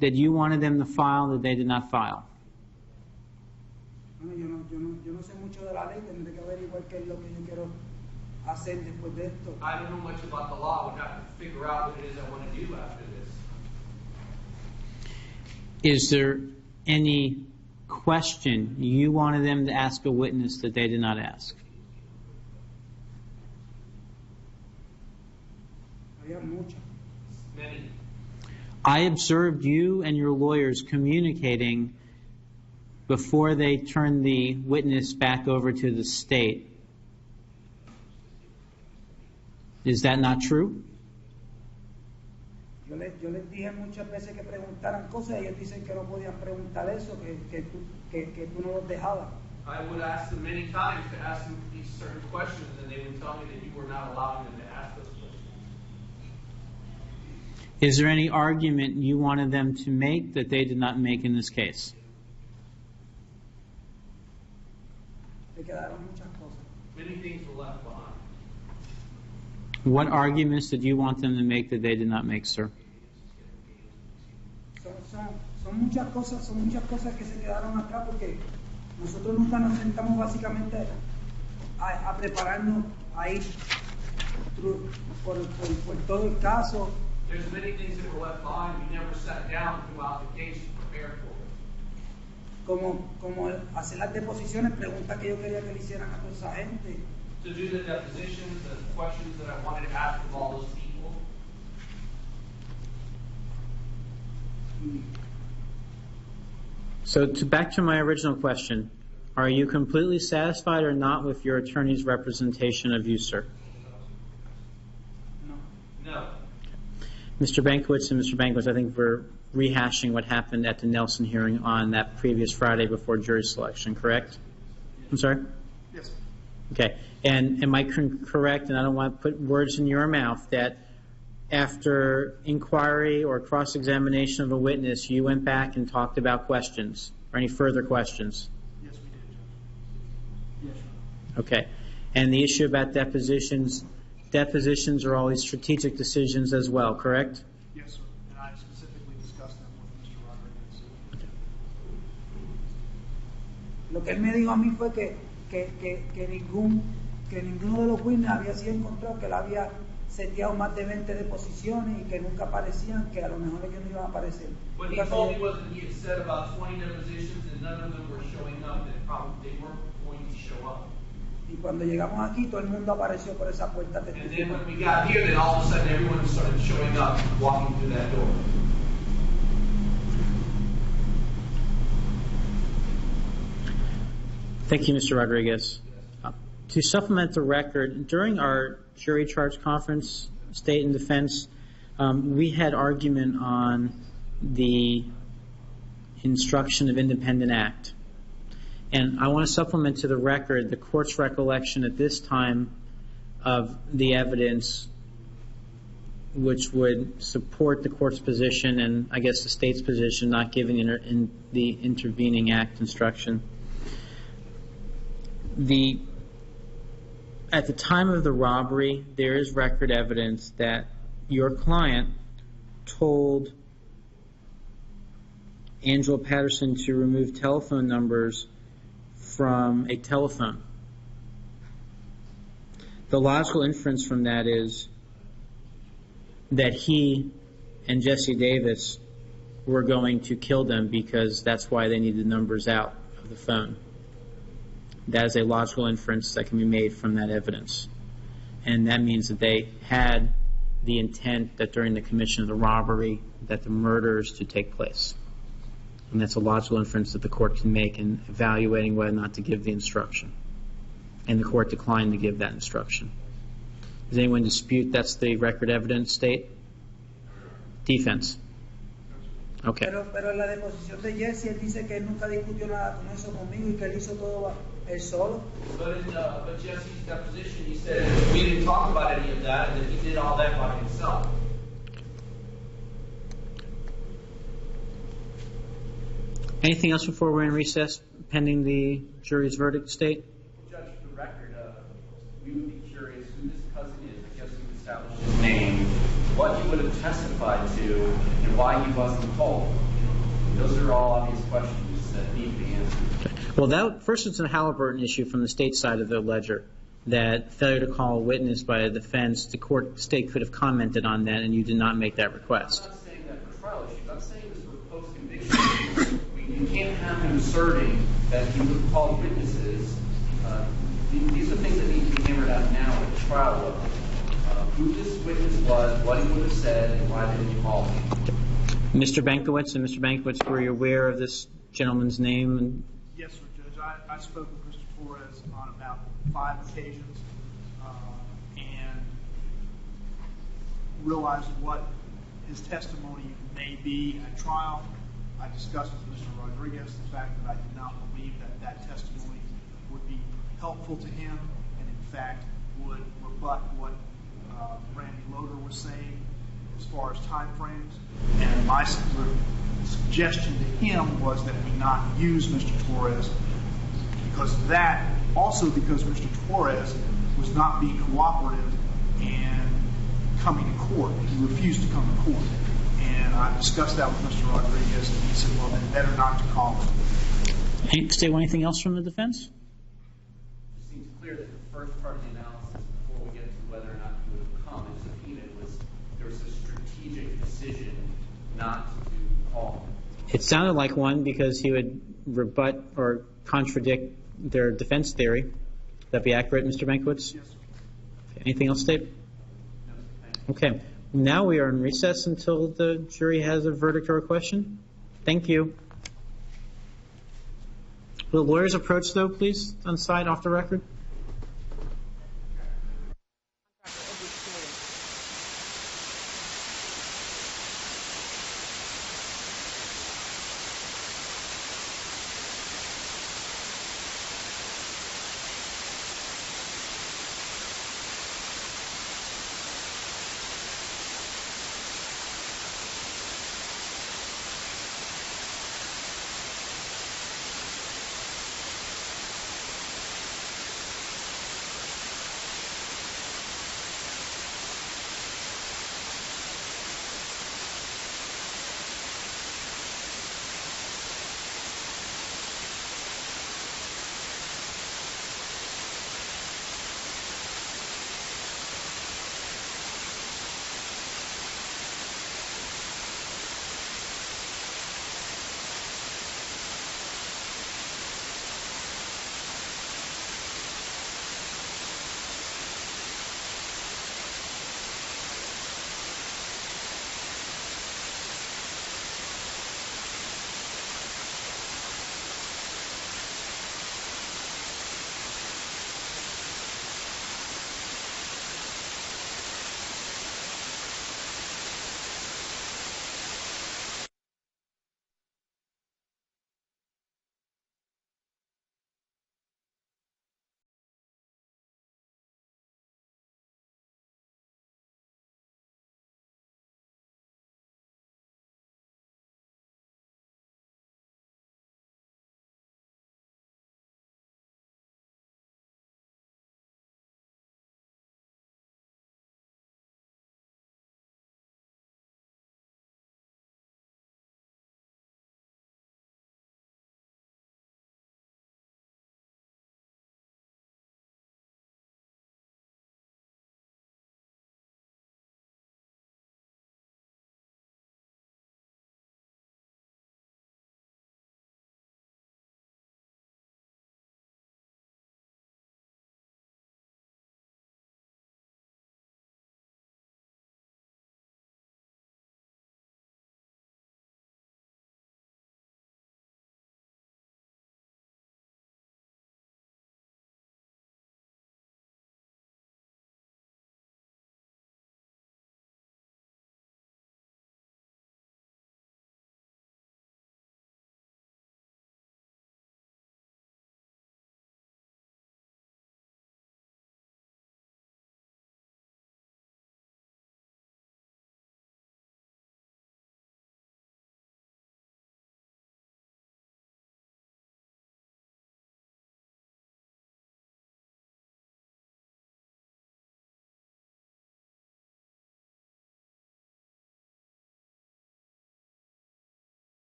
Speaker 1: that you wanted them to file that they did not file?
Speaker 10: Bueno, yo no sé mucho de la ley, tendré que averiguar qué es lo que yo quiero hacer después de esto.
Speaker 11: I don't know much about the law. I would have to figure out what it is I want to do after this.
Speaker 1: Is there any question you wanted them to ask a witness that they did not ask?
Speaker 10: Había muchas.
Speaker 11: Many.
Speaker 1: I observed you and your lawyers communicating before they turned the witness back over to the state. Is that not true?
Speaker 10: Yo les dije muchas veces que preguntaran cosas y ellos dicen que no podían preguntar eso, que tú no los dejabas.
Speaker 11: I would ask them many times to ask them these certain questions, and they would tell me that you were not allowing them to ask those questions.
Speaker 1: Is there any argument you wanted them to make that they did not make in this case?
Speaker 10: Me quedaron muchas cosas.
Speaker 11: Many things were left behind.
Speaker 1: What arguments did you want them to make that they did not make, sir?
Speaker 10: Son muchas cosas que se quedaron atrás porque nosotros nunca nos sentamos básicamente a prepararnos a ir por todo el caso.
Speaker 11: There's many things that were left behind. We never sat down throughout the case to prepare for it.
Speaker 10: Como hacer las deposiciones, preguntas que yo quería que le hicieran a toda esa gente.
Speaker 11: To do the depositions, the questions that I wanted to ask of all those people.
Speaker 1: So back to my original question. Are you completely satisfied or not with your attorney's representation of you, sir?
Speaker 11: No.
Speaker 1: Mr. Bankiewicz and Mr. Bankiewicz, I think we're rehashing what happened at the Nelson hearing on that previous Friday before jury selection, correct? I'm sorry?
Speaker 2: Yes.
Speaker 1: Okay. And am I correct, and I don't want to put words in your mouth, that after inquiry or cross-examination of a witness, you went back and talked about questions, or any further questions?
Speaker 2: Yes, we did, Judge. Yes, Your Honor.
Speaker 1: Okay. And the issue about depositions are always strategic decisions as well, correct?
Speaker 2: Yes, sir. And I specifically discussed them with Mr. Rodriguez.
Speaker 10: Lo que él me dijo a mí fue que ninguno de los witnesses había sido encontrado, que él había seteado más de 20 deposiciones y que nunca aparecían, que a lo mejor ellos no iban a aparecer.
Speaker 11: What he told me was that he had said about 20 depositions and none of them were showing up, that probably they weren't going to show up.
Speaker 10: Y cuando llegamos aquí, todo el mundo apareció por esa puerta
Speaker 11: And then
Speaker 10: testificando.
Speaker 11: when we got here, then all of a sudden everyone started showing up, walking through that door.
Speaker 1: Thank you, Mr. Rodriguez. To supplement the record, during our jury charge conference, state and defense, we had argument on the instruction of independent act. And I want to supplement to the record the court's recollection at this time of the evidence which would support the court's position and I guess the state's position not giving in the intervening act instruction. At the time of the robbery, there is record evidence that your client told Angela Patterson to remove telephone numbers from a telephone. The logical inference from that is that he and Jesse Davis were going to kill them because that's why they needed the numbers out of the phone. That is a logical inference that can be made from that evidence. And that means that they had the intent that during the commission of the robbery that the murders to take place. And that's a logical inference that the court can make in evaluating whether or not to give the instruction. And the court declined to give that instruction. Does anyone dispute that's the record evidence, state? Defense. Okay.
Speaker 10: Pero en la deposición de Jesse, él dice que él nunca discutió nada con eso conmigo y que él hizo todo él solo.
Speaker 11: But Jesse's deposition, he said we didn't talk about any of that, and that he did all that by himself.
Speaker 1: Anything else before we're in recess pending the jury's verdict, State?
Speaker 11: Judge, for the record, we would be curious who this cousin is. I guess you established his name, what he would have testified to, and why he wasn't called. Those are all obvious questions that need to be answered.
Speaker 1: Well, first it's a Halliburton issue from the state side of the ledger, that failure to call a witness by the defense, the state could have commented on that, and you did not make that request.
Speaker 11: I'm not saying that for trial issues. I'm saying this for post-conviction. You can't have him asserting that he would have called witnesses. These are things that need to be hammered out now at the trial level. Who this witness was, what he would have said, and why they didn't call him.
Speaker 1: Mr. Bankowitz, and Mr. Bankowitz, were you aware of this gentleman's name?
Speaker 2: Yes, sir, Judge. I spoke with Mr. Torres on about 5 occasions and realized what his testimony may be at trial. I discussed with Mr. Rodriguez the fact that I did not believe that that testimony would be helpful to him and, in fact, would rebut what Randy Loader was saying as far as time frames. And my suggestion to him was that we not use Mr. Torres because of that, also because Mr. Torres was not being cooperative and coming to court. He refused to come to court. And I discussed that with Mr. Rodriguez, and he said, well, then better not to call him.
Speaker 1: State, anything else from the defense?
Speaker 11: It seems clear that the first part of the analysis, before we get to whether or not he would have come and subpoenaed, was there was a strategic decision not to call him.
Speaker 1: It sounded like one because he would rebut or contradict their defense theory. Would that be accurate, Mr. Bankowitz?
Speaker 2: Yes, sir.
Speaker 1: Anything else, State?
Speaker 11: No, thank you.
Speaker 1: Okay. Now we are in recess until the jury has a verdict or a question. Thank you. Will the lawyers approach, though, please, on side, off the record?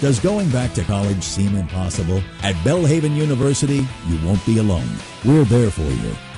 Speaker 12: Does going back to college seem impossible? At Belhaven University, you won't be alone. We're there for you.